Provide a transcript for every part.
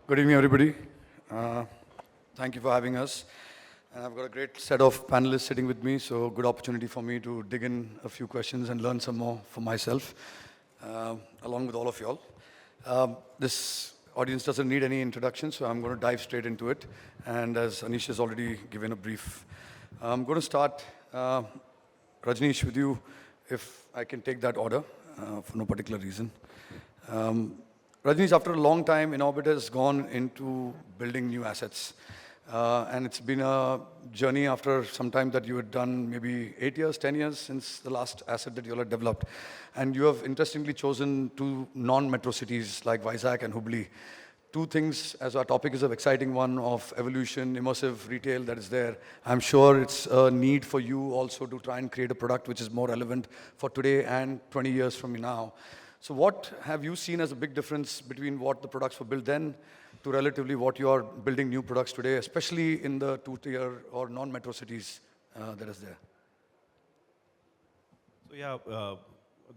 Good evening, everybody. Uh, Thank you for having us. And I've got a great set of panelists sitting with me, so good opportunity for me to dig in a few questions and learn some more for myself, along with all of y'all. This audience doesn't need any introduction, so I'm going to dive straight into it. And as Anish has already given a brief, I'm going to start, Rajneesh, with you, if I can take that order for no particular reason. Rajnish, after a long time, Inorbit has gone into building new assets. And it's been a journey after some time that you had done maybe 8 years, 10 years since the last asset that you all had developed. And you have interestingly chosen two non-metro cities like Vizag and Hubli. Two things, as our topic is an exciting one of evolution, immersive retail that is there. I'm sure it's a need for you also to try and create a product which is more relevant for today and 20 years from now. So what have you seen as a big difference between what the products were built then to relatively what you are building new products today, especially in the two-tier or non-metro cities that is there? So yeah,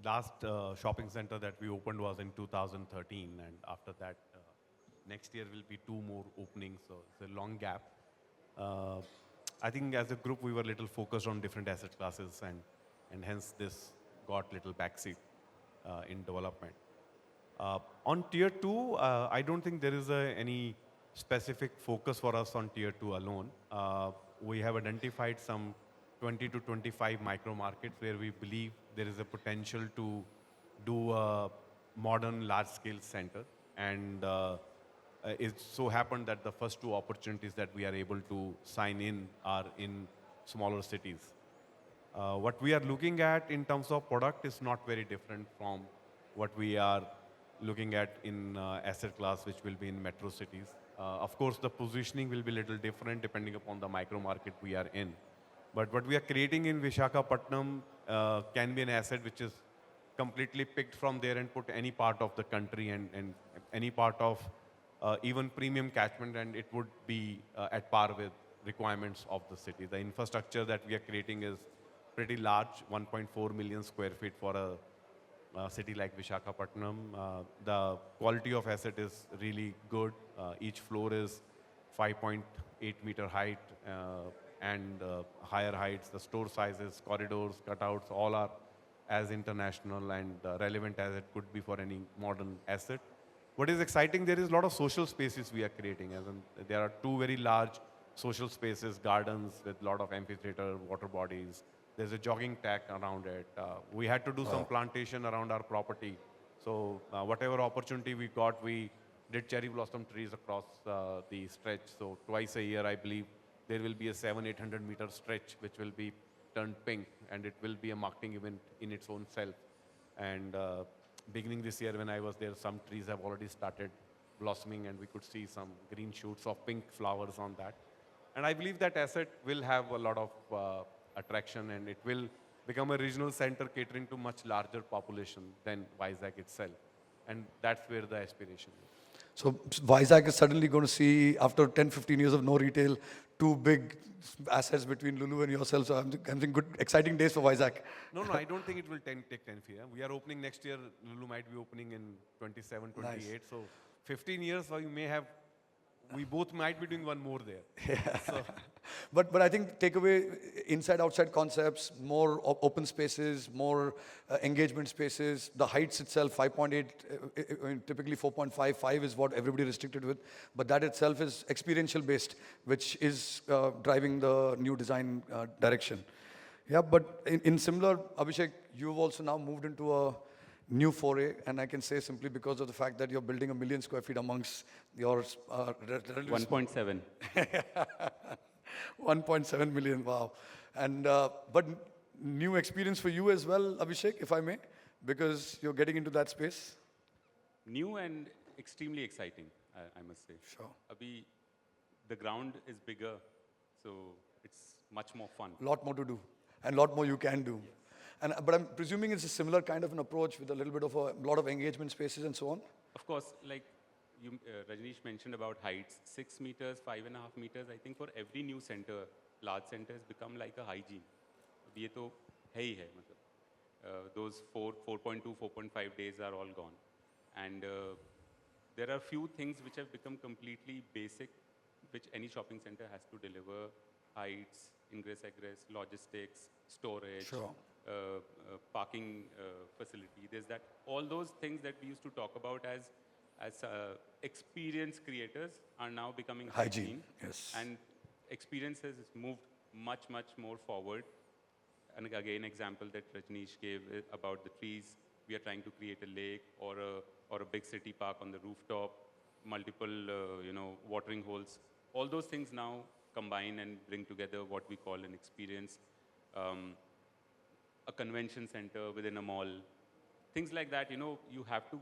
last shopping center that we opened was in 2013, and after that, next year will be two more openings, so it's a long gap. I think as a group, we were a little focused on different asset classes, and hence this got little backseat in development. On tier two, I don't think there is any specific focus for us on tier two alone. We have identified some 20 to 25 micro markets where we believe there is a potential to do a modern large scale center. And it so happened that the first two opportunities that we are able to sign in are in smaller cities. What we are looking at in terms of product is not very different from what we are looking at in asset class, which will be in metro cities. Of course, the positioning will be a little different depending upon the micro market we are in. But what we are creating in Visakhapatnam can be an asset which is completely picked from there and put any part of the country and any part of even premium catchment, and it would be at par with requirements of the city. The infrastructure that we are creating is pretty large, 1.4 million square feet for a city like Visakhapatnam. The quality of asset is really good. Each floor is 5.8 meter height and higher heights. The store sizes, corridors, cutouts, all are as international and relevant as it could be for any modern asset. What is exciting, there is a lot of social spaces we are creating. As in, there are two very large social spaces, gardens with a lot of amphitheater, water bodies. There's a jogging track around it. We had to do some plantation around our property. So whatever opportunity we got, we did cherry blossom trees across the stretch. So twice a year, I believe, there will be a 700-800 meter stretch which will be turned pink, and it will be a marketing event in its own self. And beginning this year when I was there, some trees have already started blossoming, and we could see some green shoots of pink flowers on that. And I believe that asset will have a lot of attraction, and it will become a regional center catering to much larger population than Vizag itself. And that's where the aspiration is. So Vizag is suddenly going to see, after 10, 15 years of no retail, two big assets between Lulu and yourself. So I'm thinking good, exciting days for Vizag. No, I don't think it will take 10 years. We are opening next year. Lulu might be opening in 27, 28. Nice. So 15 years, we may have, we both might be doing one more there. Yeah. So. But I think takeaway, inside-outside concepts, more open spaces, more engagement spaces. The heights itself, 5.8, typically 4.5, 5 is what everybody restricted with. But that itself is experiential-based, which is driving the new design direction. Yeah, but in similar, Abhishek, you've also now moved into a new foray, and I can say simply because of the fact that you're building 1 million square feet amongst your 1.7. 1.7 million, wow. And but new experience for you as well, Abhishek, if I may, because you're getting into that space. New and extremely exciting, I must say. Sure. Abhi, the ground is bigger, so it's much more fun. A lot more to do, and a lot more you can do. Yes. But I'm presuming it's a similar kind of an approach with a little bit of a lot of engagement spaces and so on? Of course, like you, Rajneesh mentioned about heights, 6 meters, 5.5 meters. I think for every new center, large center has become like a hygiene. ये तो है ही है मतलब those 4.2, 4.5 days are all gone, and there are few things which have become completely basic, which any shopping center has to deliver: heights, ingress, egress, logistics, storage, Sure. parking facility. There's that. All those things that we used to talk about as experience creators are now becoming hygiene. Yes. And experience has moved much more forward. And again, example that Rajneesh gave about the trees. We are trying to create a lake or a big city park on the rooftop, multiple watering holes. All those things now combine and bring together what we call an experience. A convention center within a mall, things like that. You have to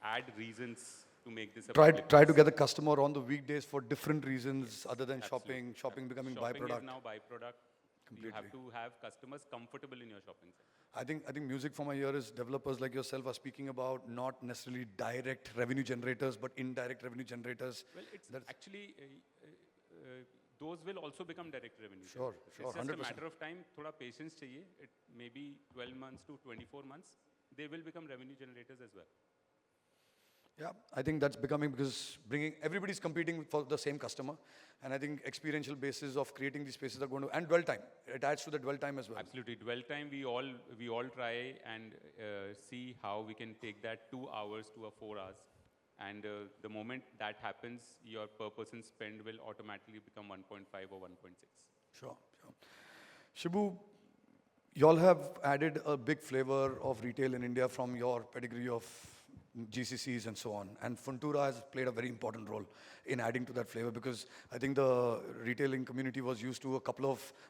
add reasons to make this a Try public to place. get the customer on the weekdays for different reasons other than Absolutely. shopping becoming Shopping byproduct. is now byproduct. You have to have customers comfortable in your shopping center. I think music for my ear is developers like yourself are speaking about not necessarily direct revenue generators, but indirect revenue generators. Well, it's That's- actually, those will also become direct revenue. Sure, generators. sure, It's just 100%. a matter of time. Thoda patience chahiye. It may be 12 months to 24 months. They will become revenue generators as well. Yeah, I think that's becoming because everybody's competing for the same customer, and I think experiential basis of creating these spaces are going to, and dwell time. It adds to the dwell time as well. Absolutely. Dwell time, we all try and see how we can take that 2 hours to 4 hours. And the moment that happens, your per person spend will automatically become 1.5 or 1.6. Sure. Shibu, y'all have added a big flavor of retail in India from your pedigree of GCCs and so on. And Funtura has played a very important role in adding to that flavor because I think the retailing community was used to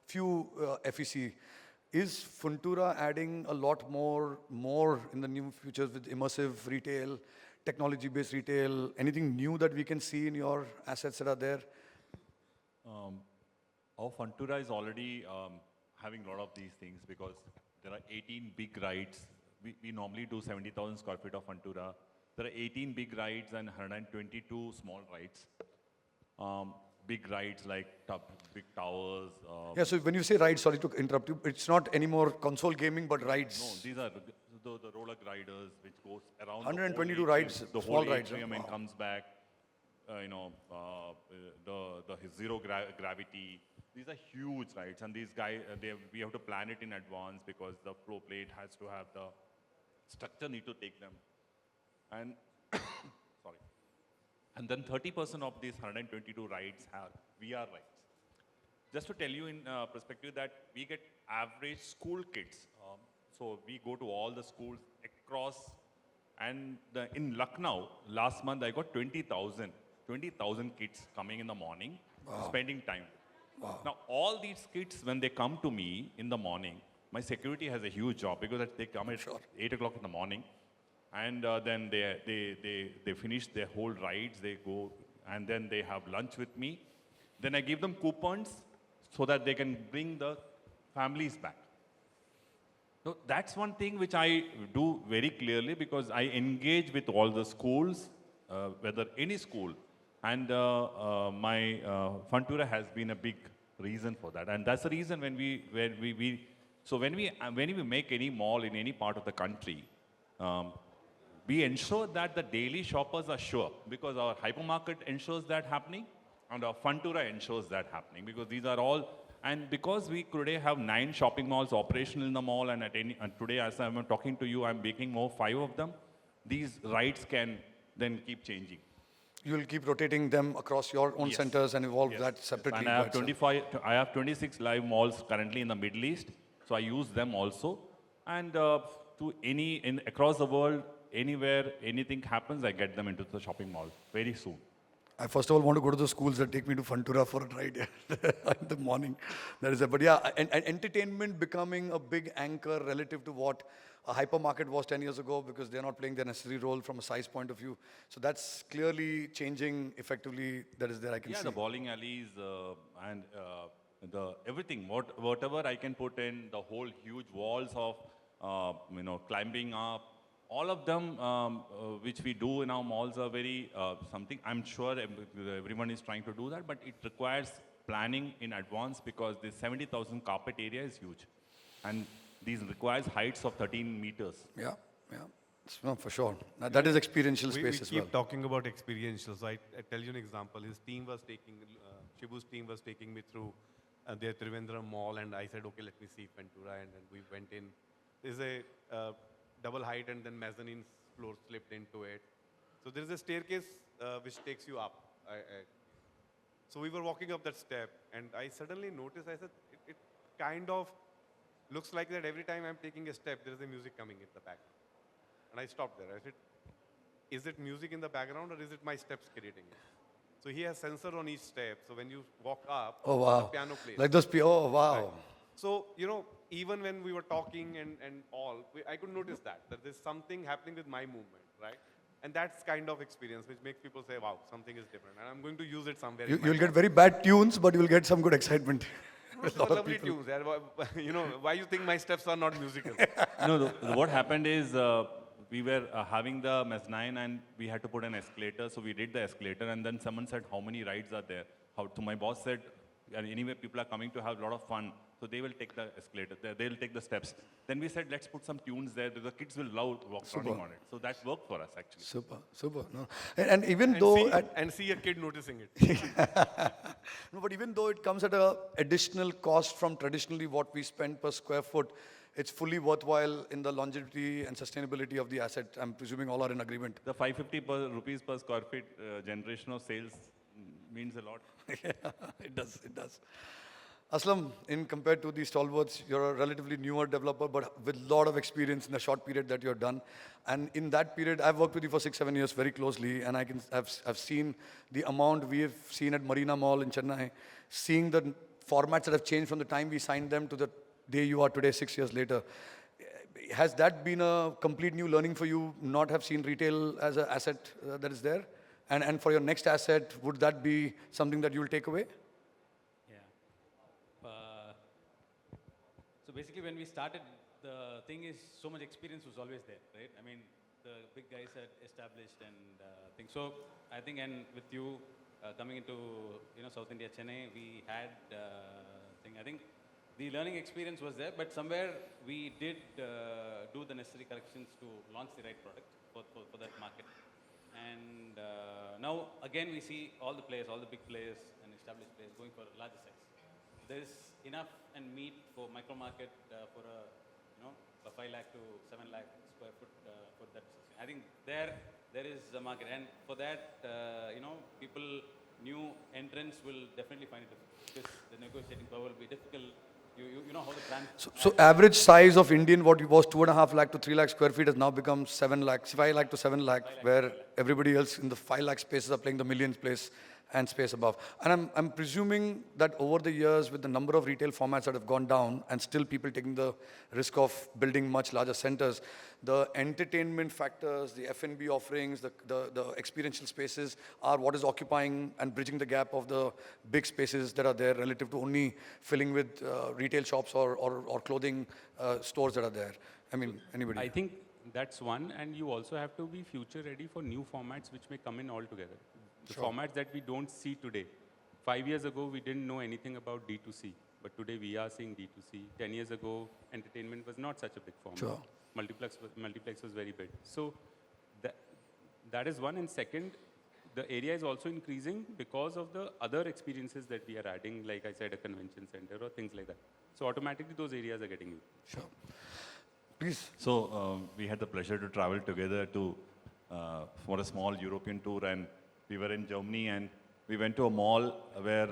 few FEC. Is Funtura adding a lot more in the new futures with immersive retail, technology-based retail? Anything new that we can see in your assets that are there? Our Funtura is already having a lot of these things because there are 18 big rides. We normally do 70,000 square feet of Funtura. There are 18 big rides and 122 small rides. Big rides like big towers. Yeah, so when you say rides, sorry to interrupt you, it's not anymore console gaming, but rides. No, these are the roller gliders which goes around 122 the whole rides, atrium, the small whole rides, atrium huh? and Wow. comes back. The zero gravity. These are huge rides, and these guys, we have to plan it in advance because the flow plate has to have the structure need to take them. And sorry. And then 30% of these 122 rides have VR rides. Just to tell you in perspective that we get average school kids. So we go to all the schools across, and in Lucknow, last month I got 20,000 kids coming in the morning, spending time. Wow. Now all these kids, when they come to me in the morning, my security has a huge job because they come at 8 o'clock in the morning, and then they finish their whole rides, they go, and then they have lunch with me. Then I give them coupons so that they can bring the families back. So that's one thing which I do very clearly because I engage with all the schools, whether any school, and my Funtura has been a big reason for that. And that's the reason when we make any mall in any part of the country, we ensure that the daily shoppers are sure because our hypermarket ensures that happening and our Funtura ensures that happening because these are all, and because we today have 9 shopping malls operational in the mall and today as I'm talking to you, I'm making more 5 of them, these rides can then keep changing. You will keep rotating them across your own Yes. centers and evolve Yes, that yes. separately. And I have by itself. I have 26 live malls currently in the Middle East, so I use them also. And across the world, anywhere anything happens, I get them into the shopping mall very soon. I first of all want to go to the schools that take me to Funtura for a ride in the morning. That is it. But yeah, and entertainment becoming a big anchor relative to what a hypermarket was 10 years ago because they're not playing their necessary role from a size point of view. So that's clearly changing effectively. That is there, I can see. The bowling alleys and the everything, whatever I can put in, the whole huge walls of climbing up, all of them which we do in our malls are very something. I'm sure everyone is trying to do that, but it requires planning in advance because the 70,000 carpet area is huge, and these requires heights of 13 meters. Yeah, yeah. No, for sure. That is experiential We space as keep well. talking about experiential. So I tell you an example. His team was taking, Shibu's team was taking me through their Trivandrum mall, and I said, okay, let me see Ventura, and then we went in. There's a double height, and then mezzanine floor slipped into it. So there's a staircase which takes you up. So we were walking up that step, and I suddenly noticed, I said, it kind of looks like that every time I'm taking a step, there is a music coming in the background. And I stopped there. I said, is it music in the background, or is it my steps creating it? So he has sensor on each step. So when you walk up, Oh, the wow. piano plays. Like those, oh, wow. Right. So, you know, even when we were talking and all, I could notice that there's something happening with my movement, right? And that's kind of experience which makes people say, wow, something is different. And I'm going to use it somewhere. in my You'll get work. very bad tunes, but you'll get some good excitement. With a lot of Lovely people. tunes. You know, why you think my steps are not musical? No, what happened is we were having the mezzanine and we had to put an escalator. So we did the escalator, and then someone said, how many rides are there? So my boss said, anyway, people are coming to have a lot of fun. So they will take the escalator, they'll take the steps. Then we said, let's put some tunes there. The kids will love running on it. So that worked for us, actually. Super, super. No. And even And though... see a kid noticing it. No, but even though it comes at a additional cost from traditionally what we spend per square foot, it's fully worthwhile in the longevity and sustainability of the asset. I'm presuming all are in agreement. The 550 rupees per square feet generation of sales means a lot. It does, it does. Aslam, in compared to the stalwarts, you're a relatively newer developer, but with a lot of experience in the short period that you've done. And in that period, I've worked with you for 6-7 years very closely, and I've seen the amount we have seen at Marina Mall in Chennai, seeing the formats that have changed from the time we signed them to the day you are today, 6 years later. Has that been a complete new learning for you, not have seen retail as an asset that is there? And for your next asset, would that be something that you'll take away? So basically, when we started, the thing is, so much experience was always there, right? I mean, the big guys had established and things. So I think, and with you coming into South India, Chennai, we had thing. I think the learning experience was there, but somewhere we did do the necessary corrections to launch the right product for that market. And now again, we see all the players, all the big players and established players going for larger size. There's enough and meat for micro market for a 5 lakh to 7 lakh square foot for that. I think there is a market, and for that, people, new entrants will definitely find it difficult because the negotiating power will be difficult. You know how the brand. So average size of Indian, what was 2.5 lakh to 3 lakh square feet, has now become 7 lakh, 5 lakh to 7 lakh, where everybody else in the 5 lakh spaces are playing the millions place and space above. And I'm presuming that over the years, with the number of retail formats that have gone down, and still people taking the risk of building much larger centers, the entertainment factors, the F&B offerings, the experiential spaces are what is occupying and bridging the gap of the big spaces that are there relative to only filling with retail shops or clothing stores that are there. I mean, anybody? I think that's one, and you also have to be future ready for new formats which may come in altogether. The formats that we don't see today. 5 years ago, we didn't know anything about D2C, but today we are seeing D2C. 10 years ago, entertainment was not such a big format. Sure. Multiplex was very big. So that is one. And second, the area is also increasing because of the other experiences that we are adding, like I said, a convention center or things like that. So automatically, those areas are getting used. Sure. Please. So we had the pleasure to travel together for a small European tour, and we were in Germany, and we went to a mall where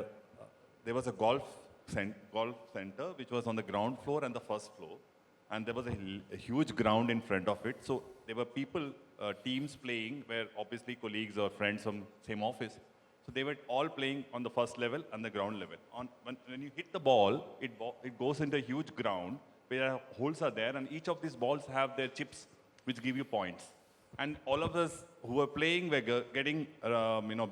there was a golf center which was on the ground floor and the first floor, and there was a huge ground in front of it. So there were people, teams playing, where obviously colleagues or friends from same office. So they were all playing on the first level and the ground level. When you hit the ball, it goes into a huge ground where holes are there, and each of these balls have their chips which give you points. And all of us who were playing were getting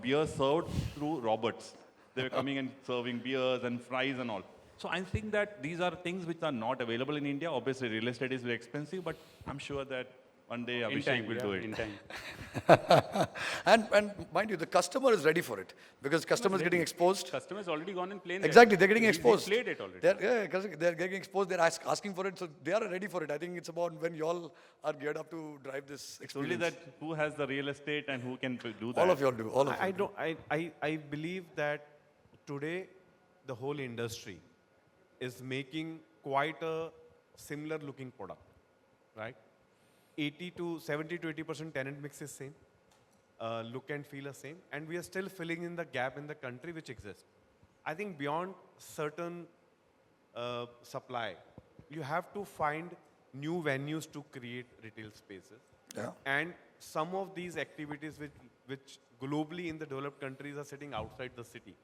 beer served through robots. They were coming and serving beers and fries and all. So I think that these are things which are not available in India. Obviously, real estate is very expensive, but I'm sure that One day In Abhishek time, will yeah, do it. in time. And mind you, the customer is ready for it because customer is getting exposed. Customer's already gone and played there. Exactly, they're getting He's exposed. played it already. They're getting exposed. They're asking for it, so they are ready for it. I think it's about when you all are geared up to drive this It's only experience. that who has the real estate and who can do that. All of you all do. All of you. I don't. I believe that today the whole industry is making quite a similar looking product, right? 70 to 80% tenant mix is same. Look and feel are same, and we are still filling in the gap in the country which exists. I think beyond certain supply, you have to find new venues to create retail spaces. Yeah. And some of these activities which globally in the developed countries are sitting outside the city.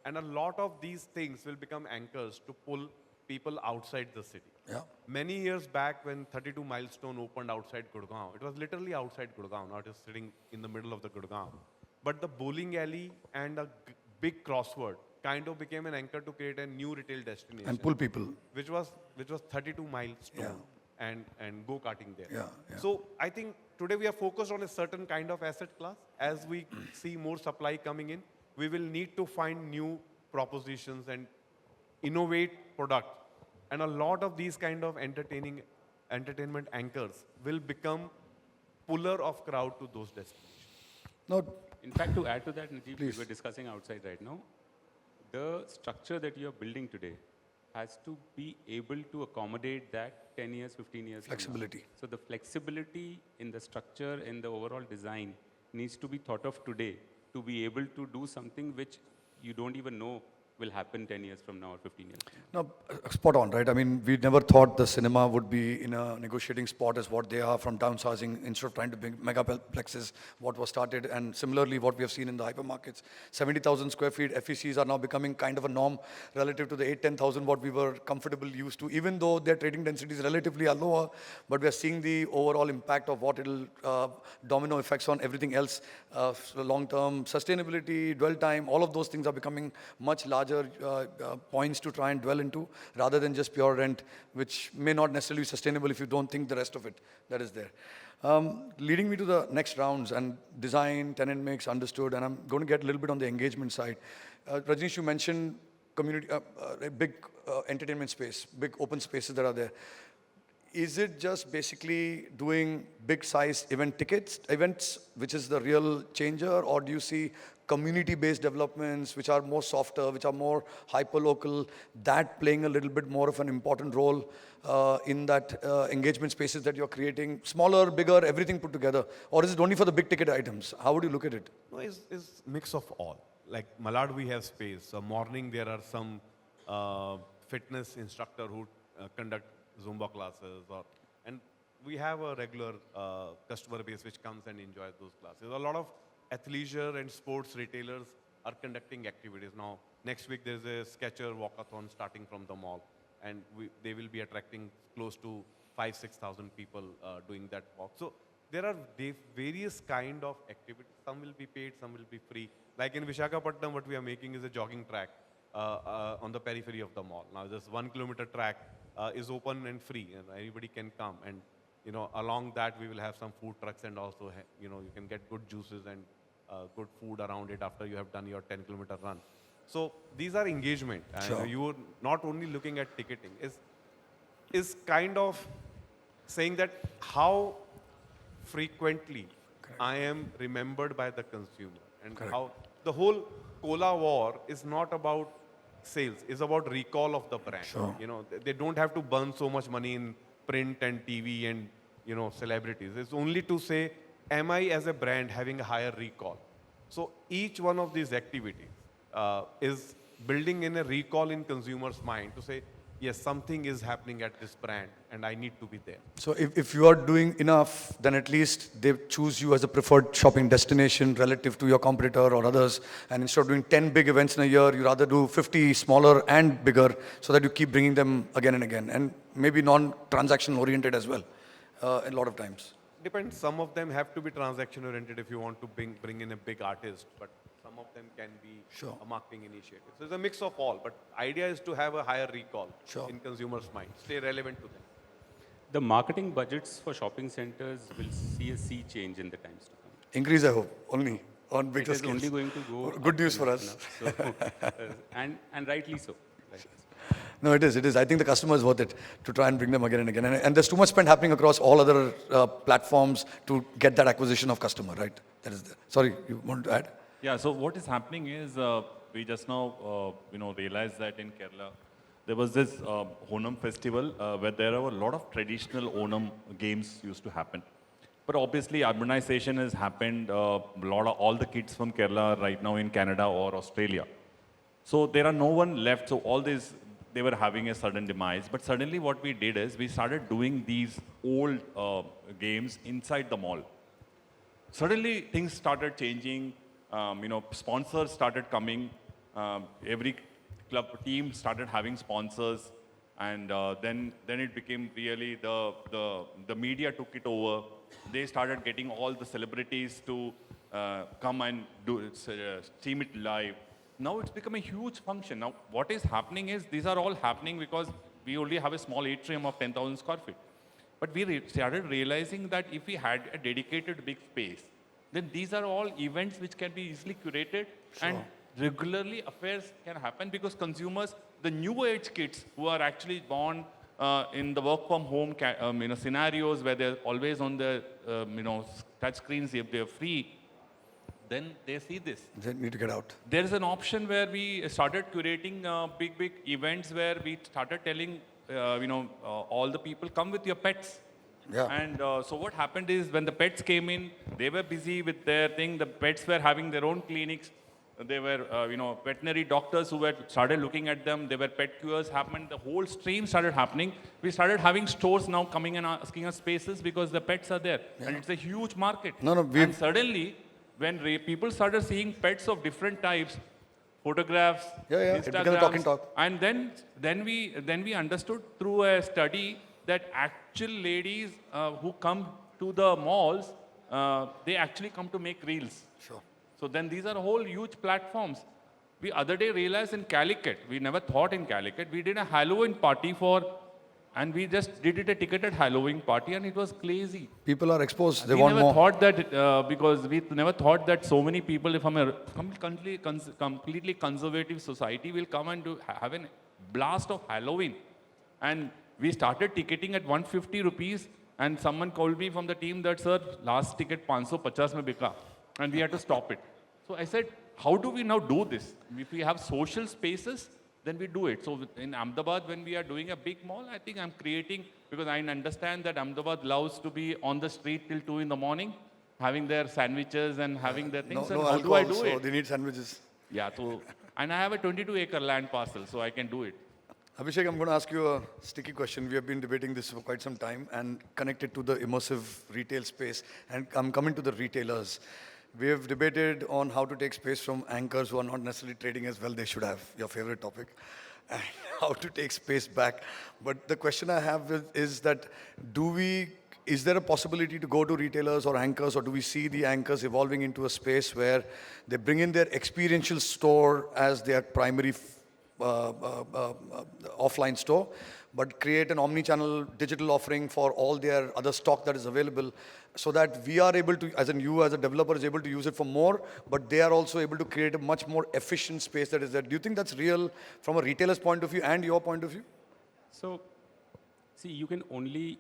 And a lot of these things will become anchors to pull people outside the city. Yeah. Many years back when 32 Milestone opened outside Gurgaon, it was literally outside Gurgaon, not just sitting in the middle of the Gurgaon. But the bowling alley and a big crossword kind of became an anchor to create a new retail destination. And pull people. Which was 32 Milestone and go-karting there. Yeah, yeah. So I think today we are focused on a certain kind of asset class. As we see more supply coming in, we will need to find new propositions and innovate products. And a lot of these kind of entertainment anchors will become puller of crowd to those destinations. No, In fact, to add to that, Najib, we Please. were discussing outside right now, the structure that you are building today has to be able to accommodate that 10 years, 15 years. from now. Flexibility. So the flexibility in the structure, in the overall design, needs to be thought of today to be able to do something which you don't even know will happen 10 years from now or 15 years from now. No, spot on, right? I mean, we never thought the cinema would be in a negotiating spot as what they are from downsizing instead of trying to bring megaplexes, what was started. And similarly, what we have seen in the hypermarkets, 70,000 square feet FECs are now becoming kind of a norm relative to the 10,000 what we were comfortable used to, even though their trading densities relatively are lower, but we are seeing the overall impact of what it'll domino effects on everything else, long-term sustainability, dwell time, all of those things are becoming much larger points to try and dwell into rather than just pure rent, which may not necessarily be sustainable if you don't think the rest of it that is there. Leading me to the next rounds and design, tenant mix, understood, and I'm going to get a little bit on the engagement side. Rajneesh, you mentioned community, a big entertainment space, big open spaces that are there. Is it just basically doing big size events, which is the real changer, or do you see community-based developments, which are more softer, which are more hyper-local, that playing a little bit more of an important role in that engagement spaces that you're creating, smaller, bigger, everything put together? Or is it only for the big ticket items? How would you look at it? No, it's mix of all. Like Malad, we have space. Morning, there are some fitness instructor who conduct Zumba classes, and we have a regular customer base which comes and enjoys those classes. A lot of athleisure and sports retailers are conducting activities. Now, next week there's a Skechers walkathon starting from the mall, and they will be attracting close to 5,000-6,000 people doing that walk. So there are various kind of activities. Some will be paid, some will be free. Like in Visakhapatnam, what we are making is a jogging track on the periphery of the mall. Now, this 1 kilometer track is open and free, and anybody can come. And along that, we will have some food trucks, and also you can get good juices and good food around it after you have done your 10-kilometer run. So these are engagement. Sure. You are not only looking at ticketing. Is kind of saying that how frequently I am remembered by the consumer, and how the whole cola war is not about sales, it's about recall of the brand. Sure. They don't have to burn so much money in print and TV and celebrities. It's only to say, am I as a brand having a higher recall? So each one of these activities is building in a recall in consumers' mind to say, yes, something is happening at this brand and I need to be there. So if you are doing enough, then at least they choose you as a preferred shopping destination relative to your competitor or others. And instead of doing 10 big events in a year, you rather do 50 smaller and bigger so that you keep bringing them again and again. And maybe non-transaction oriented as well, a lot of times. Depends. Some of them have to be transaction oriented if you want to bring in a big artist, but some of them can be Sure. a marketing initiative. So it's a mix of all, but idea is to have a higher recall Sure. in consumers' mind, stay relevant to them. The marketing budgets for shopping centers will see a sea change in the times to come. Increase, I hope, only on It bigger is only scales. going to go Good up news and for up us. and up. So, and rightly so. Rightly so. No, it is. It is. I think the customer is worth it to try and bring them again and again. And there's too much spend happening across all other platforms to get that acquisition of customer, right? That is. Sorry, you want to add? Yeah, so what is happening is we just now, realized that in Kerala, there was this Onam festival where there were a lot of traditional Onam games used to happen. But obviously, urbanization has happened. All the kids from Kerala are right now in Canada or Australia. So there are no one left. So all these, they were having a sudden demise. But suddenly what we did is we started doing these old games inside the mall. Suddenly things started changing. Sponsors started coming. Every club team started having sponsors. And then it became really the media took it over. They started getting all the celebrities to come and stream it live. Now it's become a huge function. Now what is happening is these are all happening because we only have a small atrium of 10,000 square feet. But we started realizing that if we had a dedicated big space, then these are all events which can be easily curated and regularly affairs can happen because consumers, the new age kids who are actually born in the work from home scenarios where they're always on the touch screens, if they're free, then they see this. They need to get out. There is an option where we started curating big events where we started telling, all the people come with your pets. Yeah. And so what happened is when the pets came in, they were busy with their thing. The pets were having their own clinics. There were, veterinary doctors who were started looking at them. There were pet cures happened. The whole stream started happening. We started having stores now coming and asking us spaces because the pets are there. Yeah. And it's a huge market. And suddenly, when people started seeing pets of different types, photographs, it became a talk and talk. and then we understood through a study that actual ladies who come to the malls, they actually come to make reels. Sure. So then these are whole huge platforms. We other day realized in Calicut, we never thought in Calicut, we did a Halloween party and we just did it a ticketed Halloween party and it was crazy. People are exposed, they we want never more. Thought that, because we never thought that so many people from a completely conservative society will come and have a blast of Halloween. And we started ticketing at 150 rupees and someone called me from the team that, sir, last ticket 550 mein bika. And we had to stop it. So I said, how do we now do this? If we have social spaces, then we do it. So in Ahmedabad, when we are doing a big mall, I think I'm creating, because I understand that Ahmedabad loves to be on the street till 2 in the morning, having their sandwiches and having their things. No how alcohol, do I do it? They need sandwiches. Yeah, so, and I have a 22-acre land parcel, so I can do it. Abhishek, I'm going to ask you a sticky question. We have been debating this for quite some time and connected to the immersive retail space. And I'm coming to the retailers. We have debated on how to take space from anchors who are not necessarily trading as well they should have, your favorite topic, and how to take space back. But the question I have is that is there a possibility to go to retailers or anchors, or do we see the anchors evolving into a space where they bring in their experiential store as their primary offline store, but create an omni-channel digital offering for all their other stock that is available, so that we are able to, as in you as a developer is able to use it for more, but they are also able to create a much more efficient space that is there. Do you think that's real from a retailer's point of view and your point of view? So, see, you can only,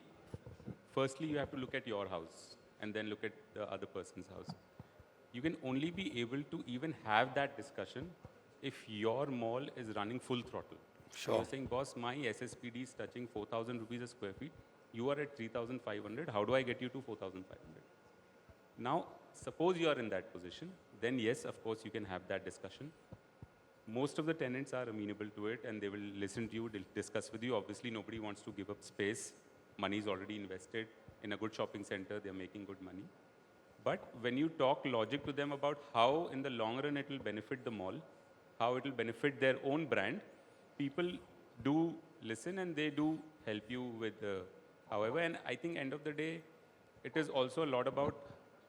firstly, you have to look at your house and then look at the other person's house. You can only be able to even have that discussion if your mall is running full throttle. Sure. You're saying, boss, my SSPD is touching 4,000 rupees a square feet. You are at 3,500. How do I get you to 4,500? Now, suppose you are in that position, then yes, of course, you can have that discussion. Most of the tenants are amenable to it and they will listen to you, they'll discuss with you. Obviously, nobody wants to give up space. Money is already invested. In a good shopping center, they're making good money. But when you talk logic to them about how in the long run it will benefit the mall, how it will benefit their own brand, people do listen and they do help you with however, and I think end of the day, it is also a lot about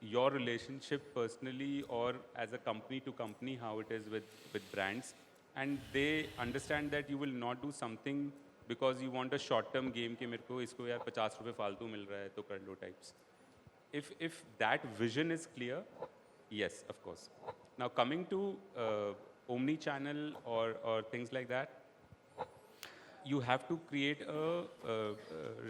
your relationship personally or as a company to company, how it is with brands. And they understand that you will not do something because you want a short-term game कि मेरे को इसको यार 50 रुपए फालतू मिल रहा है तो कर लो types. If that vision is clear, yes, of course. Now coming to omni-channel or things like that, you have to create a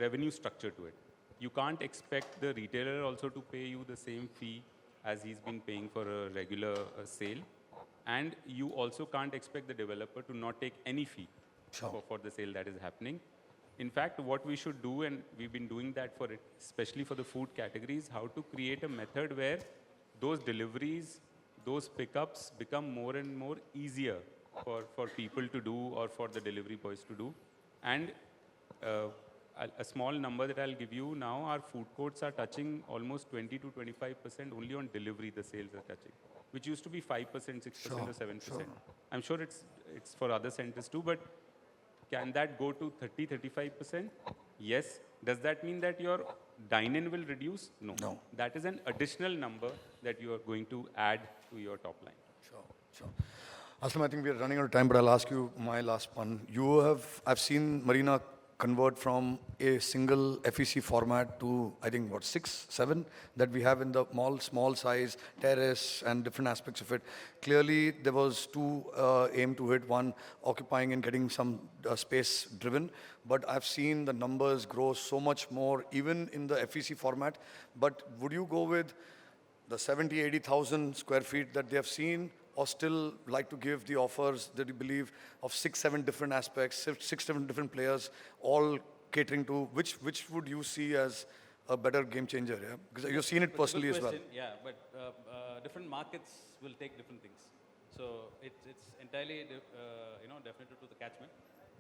revenue structure to it. You can't expect the retailer also to pay you the same fee as he's been paying for a regular sale. And you also can't expect the developer to not take any fee for the sale that is happening. In fact, what we should do, and we've been doing that for it, especially for the food categories, how to create a method where those deliveries, those pickups become more and more easier for people to do or for the delivery boys to do. And a small number that I'll give you now, our food courts are touching almost 20 to 25% only on delivery, the sales are touching, which used to be 5%, 6% or 7%. I'm sure it's for other centers too, but can that go to 30, 35%? Yes. Does that mean that your dine-in will reduce? No. No. That is an additional number that you are going to add to your top line. Sure. Aslam, I think we are running out of time, but I'll ask you my last one. I've seen Marina convert from a single FEC format to, I think, 6, 7 that we have in the mall, small size, terrace, and different aspects of it. Clearly, there was two aim to it. One, occupying and getting some space driven. But I've seen the numbers grow so much more, even in the FEC format. But would you go with the 70, 80,000 square feet that they have seen, or still like to give the offers that you believe of 6, 7 different aspects, 6, 7 different players, all catering to, which would you see as a better game changer? Yeah? Because you've seen it personally as well. Yeah, but different markets will take different things. So it's entirely definitely to the catchment.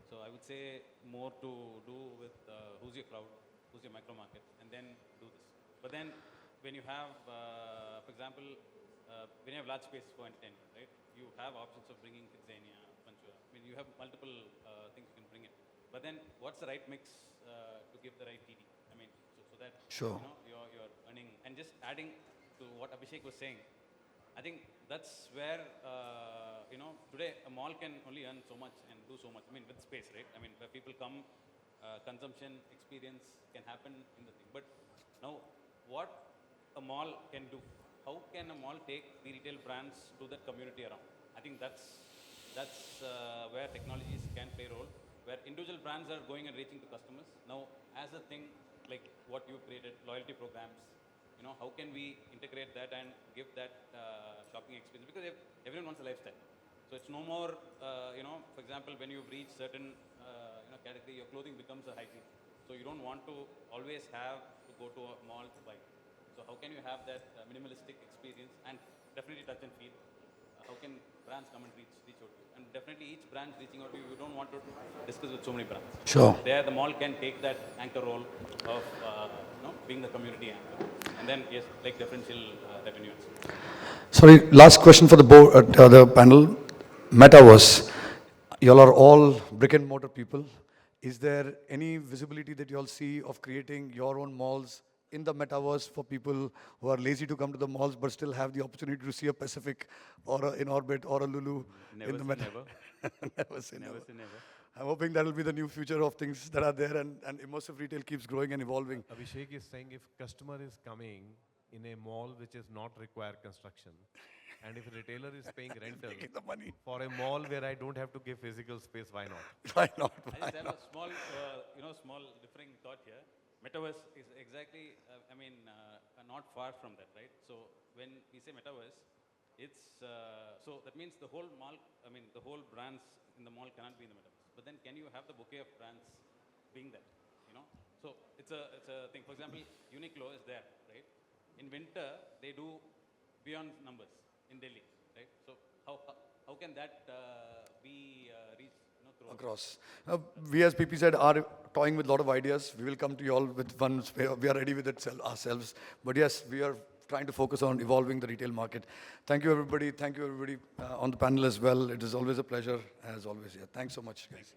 So I would say more to do with who's your crowd, who's your micro market, and then do this. But then when you have, for example, when you have large spaces for entertainment, right? You have options of bringing Kidzania, Panchura. I mean, you have multiple things you can bring in. But then, what's the right mix to give the right TD? I mean, so that you're earning and just adding to what Abhishek was saying. I think that's where today a mall can only earn so much and do so much. I mean, with space, right? I mean, where people come, consumption experience can happen in the thing. But now, what a mall can do? How can a mall take the retail brands to the community around? I think that's where technologies can play a role, where individual brands are going and reaching to customers. Now, as a thing like what you created, loyalty programs, how can we integrate that and give that shopping experience? Because everyone wants a lifestyle. So it's no more, for example, when you've reached certain category, your clothing becomes a hygiene. So you don't want to always have to go to a mall to buy. So how can you have that minimalistic experience and definitely touch and feel? How can brands come and reach out to you? And definitely each brand reaching out to you, you don't want to discuss with so many brands. Sure. There the mall can take that anchor role of being the community anchor. And then, yes, like differential revenue. Sorry, last question for the board, the panel. Metaverse. You all are all brick and mortar people. Is there any visibility that you all see of creating your own malls in the metaverse for people who are lazy to come to the malls but still have the opportunity to see a Pacific or a Inorbit or a Lulu Never in the say never. Never say Never never. say never. I'm hoping that will be the new future of things that are there, and immersive retail keeps growing and evolving. Abhishek is saying if customer is coming in a mall which is not require construction, and if a retailer is paying rental Making the money. for a mall where I don't have to give physical space, why not? Why not? I just have a small, small differing thought here. Metaverse is exactly, not far from that, right? So when we say metaverse, it's, so that means the whole mall, the whole brands in the mall cannot be in the metaverse. But then can you have the bouquet of brands being there, So it's a thing. For example, Uniqlo is there, right? In winter, they do beyond numbers in Delhi, right? So how can that be reached? Across. We as PPZ are toying with a lot of ideas. We will come to you all with one. We are ready with it ourselves. But yes, we are trying to focus on evolving the retail market. Thank you, everybody. Thank you, everybody, on the panel as well. It is always a pleasure, as always. Yeah. Thanks so much, guys.